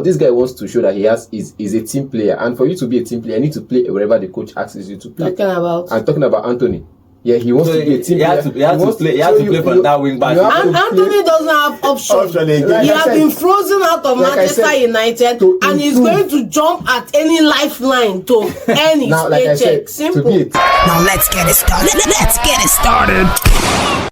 This guy wants to show that is a team player, and for you to be a team player, you need to play wherever the coach asks you to play. I'm talking about Anthony. Yeah, he wants to be a team player. He has to play for that wing back. And Anthony doesn't have option. He has been frozen out of Manchester United, and he's going to jump at any lifeline to earn his paycheck. Simple. Now let's get it started.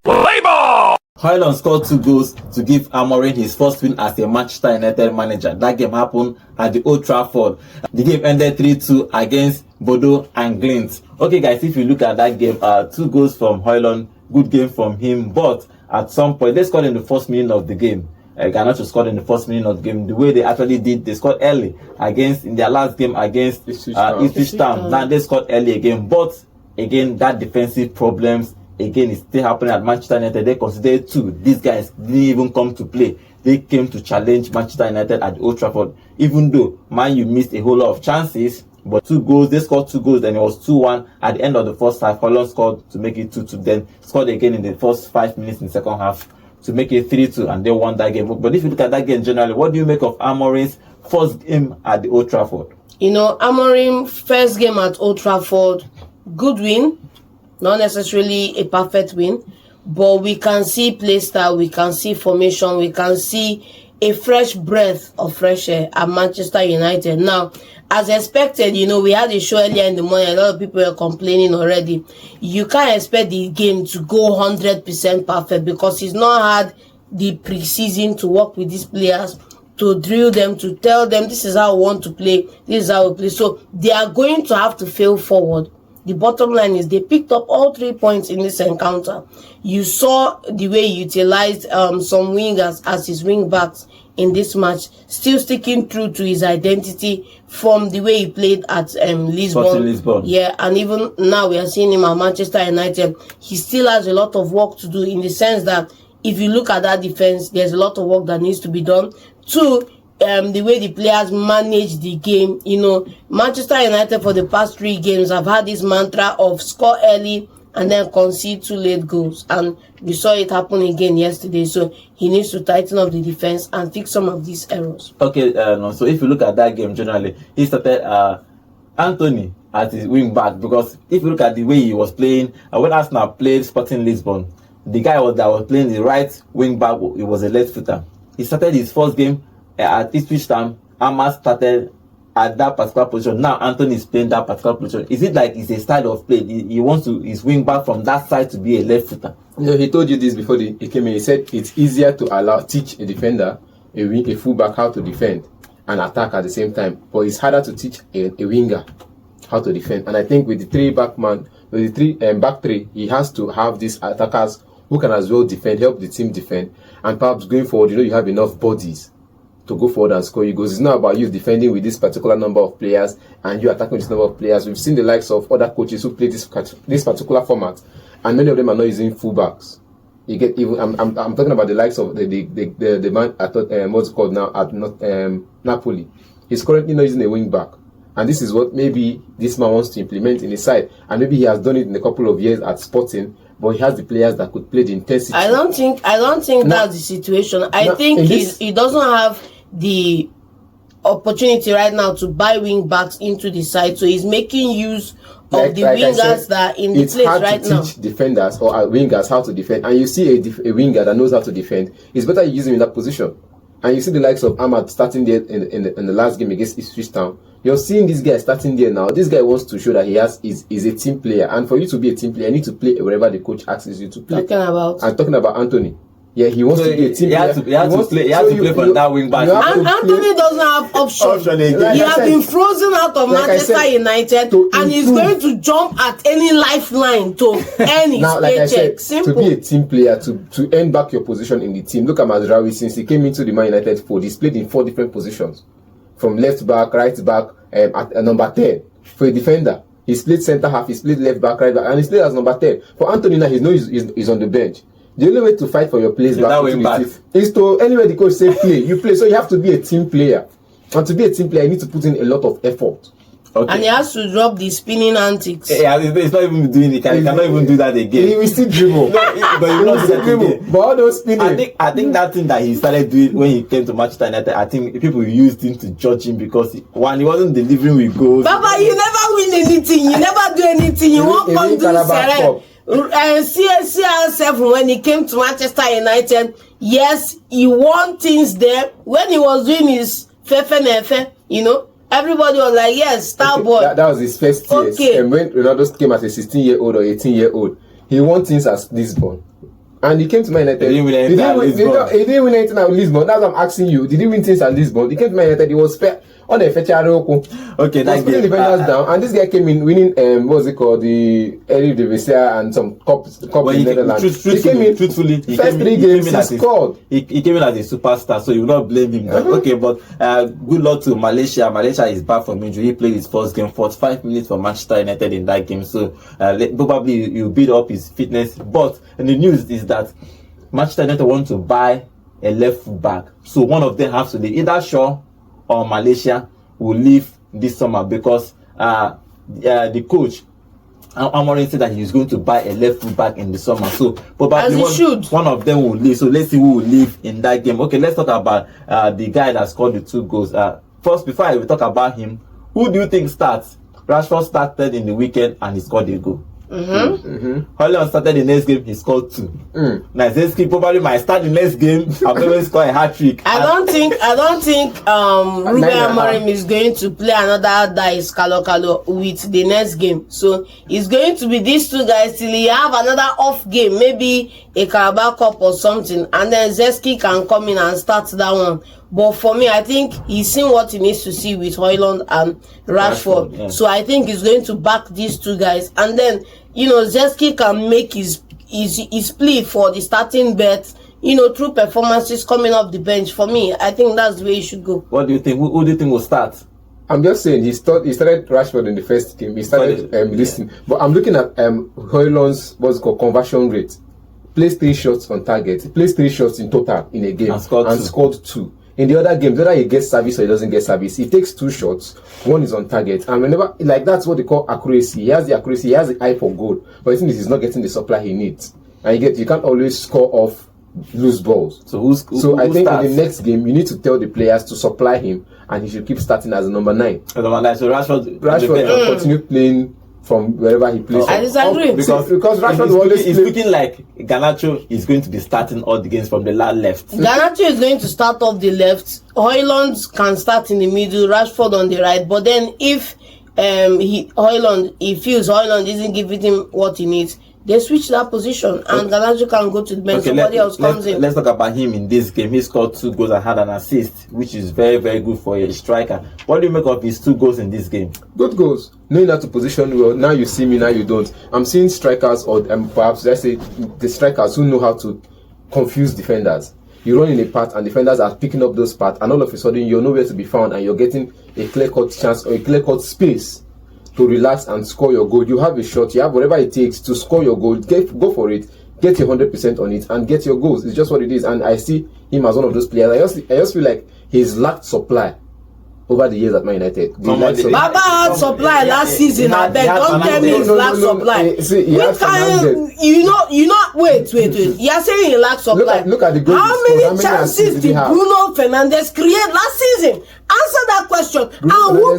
Play ball! HOJLUND scored 2 goals to give Amorim his first win as a Manchester United manager. That game happened at the Old Trafford. The game ended 3-2 against Bodoe and Glimt. Okay guys, if you look at that game, 2 goals from HOJLUND, good game from him, but at some point, they scored in the first minute of the game. Garnacho scored in the first minute of the game. The way they actually did, they scored early in their last game against Ipswich Town. Now they scored early again, but again, that defensive problems, again, it's still happening at Manchester United. They considered 2. These guys didn't even come to play. They came to challenge Manchester United at Old Trafford. Even though Man U missed a whole lot of chances, but 2 goals, they scored 2 goals, then it was 2-1 at the end of the first half. HOJLUND scored to make it 2-2, then scored again in the first 5 minutes in the second half to make it 3-2, and they won that game. But if you look at that game generally, what do you make of Amorim's first game at the Old Trafford? You know, Amorim first game at Old Trafford, good win. Not necessarily a perfect win, but we can see play style, we can see formation, we can see a fresh breath of fresh air at Manchester United. Now, as expected, you know, we had a show earlier in the morning, a lot of people were complaining already. You can't expect the game to go 100% perfect because he's not had the preseason to work with these players, to drill them, to tell them this is how we want to play, this is how we play. So they are going to have to fail forward. The bottom line is they picked up all 3 points in this encounter. You saw the way he utilized some wingers as his wing backs in this match, still sticking true to his identity from the way he played at Lisbon. Yeah, and even now we are seeing him at Manchester United. He still has a lot of work to do, in the sense that if you look at that defense, there's a lot of work that needs to be done. 2, the way the players manage the game. You know, Manchester United for the past 3 games have had this mantra of score early and then concede 2 late goals, and we saw it happen again yesterday. So he needs to tighten up the defense and fix some of these errors. Okay, so if you look at that game generally, he started Anthony as his wing back, because if you look at the way he was playing, when Arsenal played Sporting Lisbon, the guy that was playing the right wing back, he was a left footer. He started his first game at Ipswich Town. Ahmad started at that particular position. Now Anthony is playing that particular position. Is it like it's a style of play? He wants his wing back from that side to be a left footer? You know, he told you this before he came in. He said it's easier to teach a defender, a fullback, how to defend and attack at the same time, but it's harder to teach a winger how to defend. And I think with the back three, he has to have these attackers who can as well defend, help the team defend, and perhaps going forward, you know, you have enough bodies to go forward and score you goals. It's not about you defending with this particular number of players and you attacking with this number of players. We've seen the likes of other coaches who play this particular format, and many of them are not using fullbacks. You get even I'm talking about the likes of the man at what's called now at Napoli. He's currently not using a wing back, and this is what maybe this man wants to implement in his side, and maybe he has done it in a couple of years at Sporting. But he has the players that could play the intensity. I don't think that's the situation. I think he doesn't have the opportunity right now to buy wing backs into the side, so he's making use of the wingers that are in the place right now. It's hard to teach defenders or wingers how to defend, and you see a winger that knows how to defend. It's better you use him in that position. And you see the likes of Ahmad starting there in the last game against Ipswich Town. You're seeing this guy starting there now. This guy wants to show that is a team player, and for you to be a team player, you need to play wherever the coach asks you to play. I'm talking about Anthony. Yeah, he wants to be a team player. He has to play for that wing back. And Anthony doesn't have option. He has been frozen out of Manchester United, and he's going to jump at any lifeline to earn his paycheck. Simple. To be a team player, to earn back your position in the team. Look at Mazraoui. Since he came into the Man United fold, he's played in 4 different positions, from left back, right back, at number 10 for a defender. He's played centre half, he's played left back, right back, and he's played as number 10. For Anthony now, he's on the bench. The only way to fight for your place back is to, anywhere the coach say play, you play. So you have to be a team player. And to be a team player, you need to put in a lot of effort. Okay. And he has to drop the spinning antics. Yeah, it's not even doing it. He cannot even do that again. He will still dribble. But he will not do that again. But all those spinning. I think that thing that he started doing when he came to Manchester United, I think people used him to judge him because he wasn't delivering with goals. Papa, you never win anything. You never do anything. You won't come to the CR7 when he came to Manchester United. Yes, he won things there. When he was doing his fefe, you know, everybody was like, yes, star boy. That was his first year. Okay. And when Ronaldo came as a 16-year-old or 18-year-old, he won things at Lisbon. And he came to Man United. He didn't win anything at Lisbon. He didn't win anything at Lisbon. That's what I'm asking you. Did he win things at Lisbon? He came to Man United. He was fair. On the Fetcharoko. Okay, that's putting the defenders down. And this guy came in winning, what was it called? The Eredivisie and some cups in the Netherlands. He came in, truthfully, first 3 games he scored. He came in as a superstar, so you will not blame him. Okay, but good luck to Malaysia. Malaysia is back from injury. He played his first game, 45 minutes for Manchester United in that game. So probably you build up his fitness. But the news is that Manchester United want to buy a left full back. So one of them has to leave. Either Shaw or Malaysia will leave this summer because the coach Amorim said that he's going to buy a left full back in the summer. So probably one of them will leave. So let's see who will leave in that game. Okay, let's talk about the guy that scored the 2 goals. First, before I will talk about him, who do you think starts? Rashford started in the weekend and he scored a goal. HOJLUND started the next game, he scored 2. Now Zeski probably might start the next game and probably score a hat-trick. I don't think Ruben Amorim is going to play another dice Kalo with the next game. So it's going to be these 2 guys till he have another off game, maybe a Carabao Cup or something, and then Zeski can come in and start that one. But for me, I think he's seen what he needs to see with HOJLUND and Rashford. Yeah. So I think he's going to back these 2 guys. And then, you know, Zeski can make his plea for the starting bet, you know, through performances coming off the bench. For me, I think that's the way he should go. What do you think? Who do you think will start? I'm just saying he started Rashford in the first game. He started listening. But I'm looking at HOJLUND's what's called conversion rate. Plays 3 shots on target. He plays 3 shots in total in a game and scored 2. In the other games, whether he gets service or he doesn't get service, he takes 2 shots, 1 is on target. And whenever, like, that's what they call accuracy. He has the accuracy, he has the eye for goal. But the thing is, he's not getting the supply he needs. And you can't always score off loose balls. So I think in the next game, you need to tell the players to supply him, and he should keep starting as a number 9. So Rashford can continue playing from wherever he plays. I disagree. Because Rashford is looking like Garnacho is going to be starting all the games from the left. Garnacho is going to start off the left. HOJLUND can start in the middle, Rashford on the right. But then if he feels HOJLUND isn't giving him what he needs, they switch that position and Garnacho can go to the bench. Somebody else comes in. Let's talk about him in this game. He scored 2 goals and had an assist, which is very, very good for a striker. What do you make of his 2 goals in this game? Good goals. Knowing how to position well. Now you see me, now you don't. I'm seeing strikers, or perhaps let's say the strikers who know how to confuse defenders. You run in a path and defenders are picking up those paths, and all of a sudden you're nowhere to be found and you're getting a clear-cut chance or a clear-cut space to relax and score your goal. You have a shot, you have whatever it takes to score your goal. Go for it, get your 100% on it, and get your goals. It's just what it is. And I see him as one of those players. I just feel like he's lacked supply over the years at Man United. Baba had supply last season. I beg, don't tell me he's lacked supply. Wait. You are saying he lacks supply. Look at the goals. How many chances did Bruno Fernandes create last season? Answer that question. Who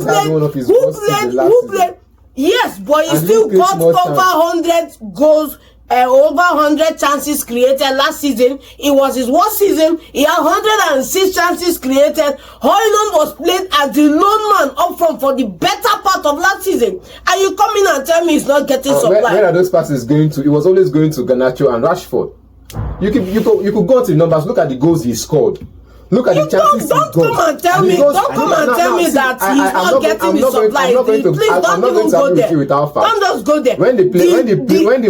played? Yes, but he still got over 100 goals. Over 100 chances created last season. It was his worst season. He had 106 chances created. HOJLUND was played as the lone man up front for the better part of last season. And you come in and tell me he's not getting supply. Where are those passes going to? It was always going to Garnacho and Rashford. You could go to the numbers. Look at the goals he scored. Look at the chances he got. Don't come and tell me that he's not getting the supply. Please don't even go there. Don't just go there. When the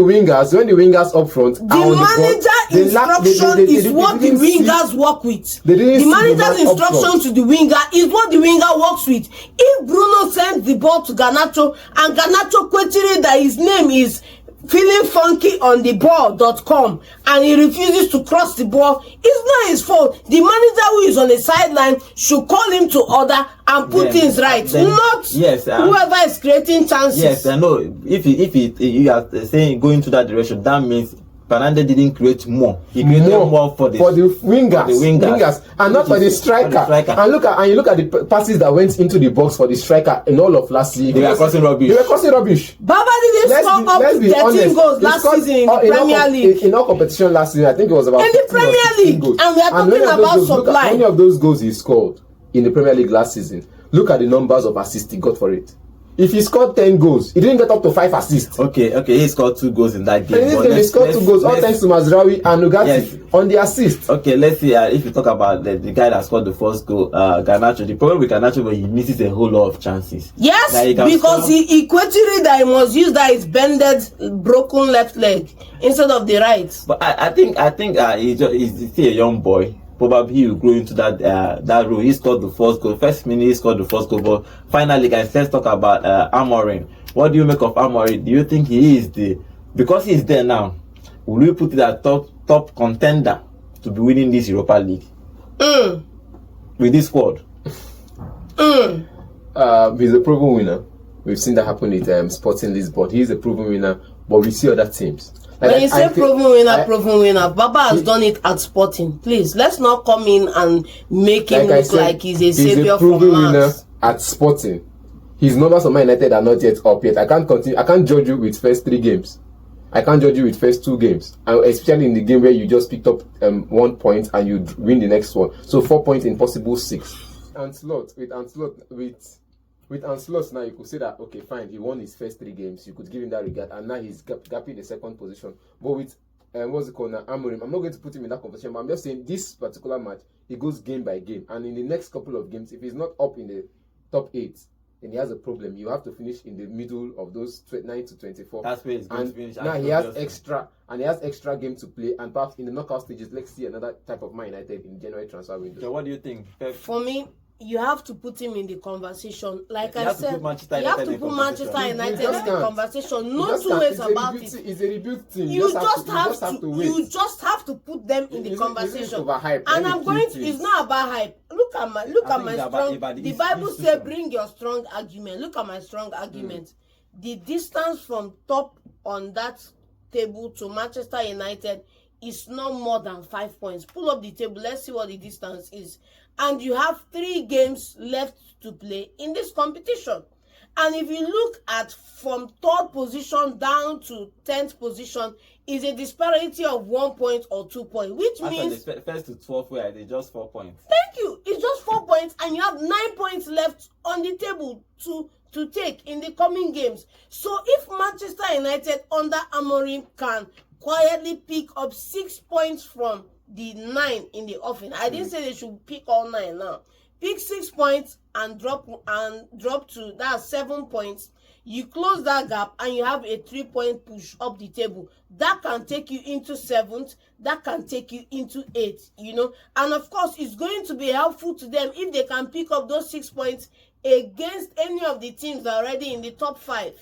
wingers up front, the manager instruction is what the wingers work with. The manager's instruction to the winger is what the winger works with. If Bruno sends the ball to Garnacho and Garnacho questioning that his name is feeling funky on the ball.com and he refuses to cross the ball, it's not his fault. The manager who is on the sideline should call him to order and put things right, not whoever is creating chances. Yes, I know. If you are saying going to that direction, that means Fernandez didn't create more. He created more for the wingers, and not for the striker. And you look at the passes that went into the box for the striker in all of last season. They were causing rubbish. Baba didn't score up to 13 goals last season in the Premier League. In all competition last season, I think it was about in the Premier League, goals. And we are talking about supply. Many of those goals he scored in the Premier League last season. Look at the numbers of assists he got for it. If he scored 10 goals, he didn't get up to 5 assists. Okay, he scored 2 goals in that game. He scored 2 goals, all thanks to Mazraoui and Ugarte on the assist. Okay, let's see. If you talk about the guy that scored the first goal, Garnacho. The problem with Garnacho is he misses a whole lot of chances. Yes, because he equated that he must use that his bended, broken left leg instead of the right. But I think he's still a young boy. Probably he will grow into that role. He scored the first goal. First minute he scored the first goal. But finally, guys, let's talk about Amorim. What do you make of Amorim? Do you think he is because he's there now? Will we put it as top contender to be winning this Europa League with this squad? He's a proven winner. We've seen that happen with Sporting Lisbon. He's a proven winner, but we see other teams. When you say proven winner, Baba has done it at Sporting. Please, let's not come in and make him look like he's a savior from Mars. He's a proven winner at Sporting. His numbers for Man United are not yet up yet. I can't judge you with first 3 games. I can't judge you with first 2 games, and especially in the game where you just picked up 1 point and you win the next one. So 4 points in possible 6. With Ancelotti now, you could say that, okay, fine, he won his first 3 games. You could give him that regard, and now he's gapping the second position. But with what's it called now, Amorim, I'm not going to put him in that conversation, but I'm just saying this particular match, he goes game by game, and in the next couple of games, if he's not up in the top 8, then he has a problem. You have to finish in the middle of those 9 to 24. That's where he's going to finish. Now he has extra game to play, and perhaps in the knockout stages, let's see another type of Man United in January transfer window. So what do you think, Pep? For me, you have to put him in the conversation. Like I said, you have to put Manchester United in the conversation. No two ways about it. It's a rebuilt team. You just have to put them in the conversation. And I'm going to. It's not about hype. Look at my strong. The Bible says, "Bring your strong argument." Look at my strong argument. The distance from top on that table to Manchester United is not more than 5 points. Pull up the table. Let's see what the distance is. And you have 3 games left to play in this competition. And if you look at from 3rd position down to 10th position, is a disparity of 1 point or 2 points, which means first to 12th where they just 4 points. Thank you. It's just 4 points, and you have 9 points left on the table to take in the coming games. So if Manchester United under Amorim can quietly pick up 6 points from the 9 in the offing. I didn't say they should pick all 9 now. Pick 6 points and drop to that 7 points. You close that gap and you have a 3-point push up the table. That can take you into 7th. That can take you into 8th, And of course, it's going to be helpful to them if they can pick up those 6 points against any of the teams that are already in the top 5.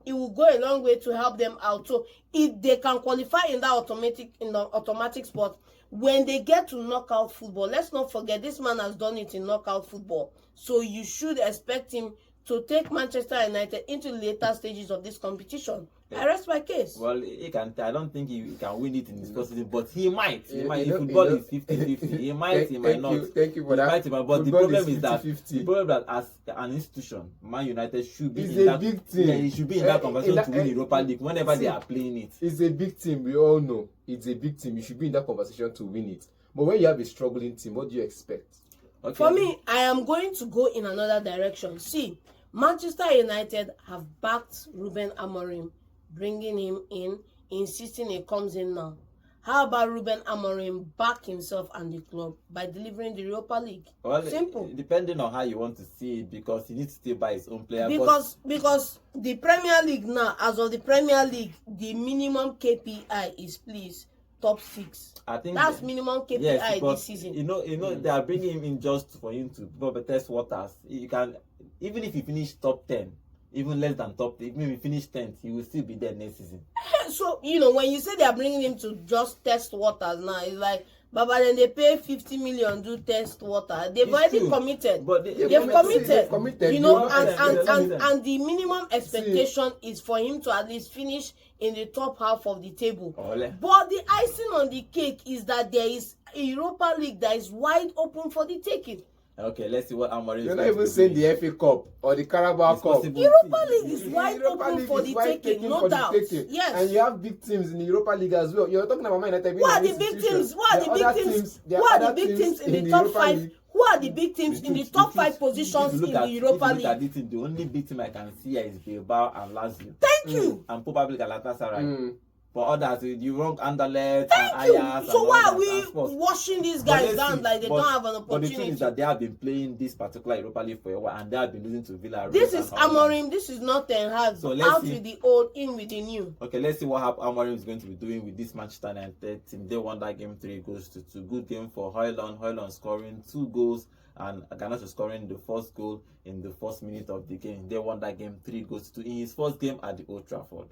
It will go a long way to help them out. So if they can qualify in the automatic spot, when they get to knockout football, let's not forget this man has done it in knockout football. So you should expect him to take Manchester United into the later stages of this competition. I rest my case. Well, he can. I don't think he can win it in this first season, but he might. Football is 50-50. He might. He might not. Thank you for that. But the problem is that as an institution, Man United should be in that big team. Yeah, he should be in that conversation to win Europa League whenever they are playing it. It's a big team. We all know it's a big team. You should be in that conversation to win it. But when you have a struggling team, what do you expect? Okay. For me, I am going to go in another direction. See, Manchester United have backed Ruben Amorim, bringing him in, insisting he comes in now. How about Ruben Amorim back himself and the club by delivering the Europa League? Well, simple. Depending on how you want to see it, because he needs to stay by his own player. Because the Premier League now, as of the Premier League, the minimum KPI is please top 6. I think that's minimum KPI this season. They are bringing him in just for him to test waters. You can, even if you finish top 10. even less than top 3, maybe finish 10th, he will still be there next season. So, you know, when you say they are bringing him to just test waters now, it's like, Baba, then they pay 50 million to test water. They've already committed. But they've committed. You know, Yeah. and the minimum expectation is for him to at least finish in the top half of the table. Ole. But the icing on the cake is that there is a Europa League that is wide open for the taking. Okay, let's see what Amorim is You're not going to even be saying doing. the FA Cup or the Carabao It's Cup. possible. Europa League is wide Europa open League for is the wide taking, no for the doubt. taking. Yes. And you have big teams in the Europa League as well. You're talking about Man United. Who are the big teams? Who are the big teams? Who are the big teams in the top 5? Who are the big teams in the top 5 positions in the Europa If you look at League? this team, the only big team I can see here is Bilbao and Lazio. Thank you. And probably Galatasaray. Mm. For others, you wrong Anderlecht and Thank you. Ajax. So and why all are we that and Spurs. washing these But guys let's down see. like they But- don't have an But the truth opportunity? is that they have been playing this particular Europa League for a while, and they have been losing to Villarreal. This is and Holland. Amorim. This is not Ten Hag. So let's Out see. with the old, in with the new. Okay, let's see what Amorim is going to be doing with this Manchester United team. They won that game 3-2. Good game for HOJLUND. HOJLUND scoring 2 goals and garnacho scoring the first goal in the first minute of the game. They won that game 3-2 in his first game at the Old Trafford.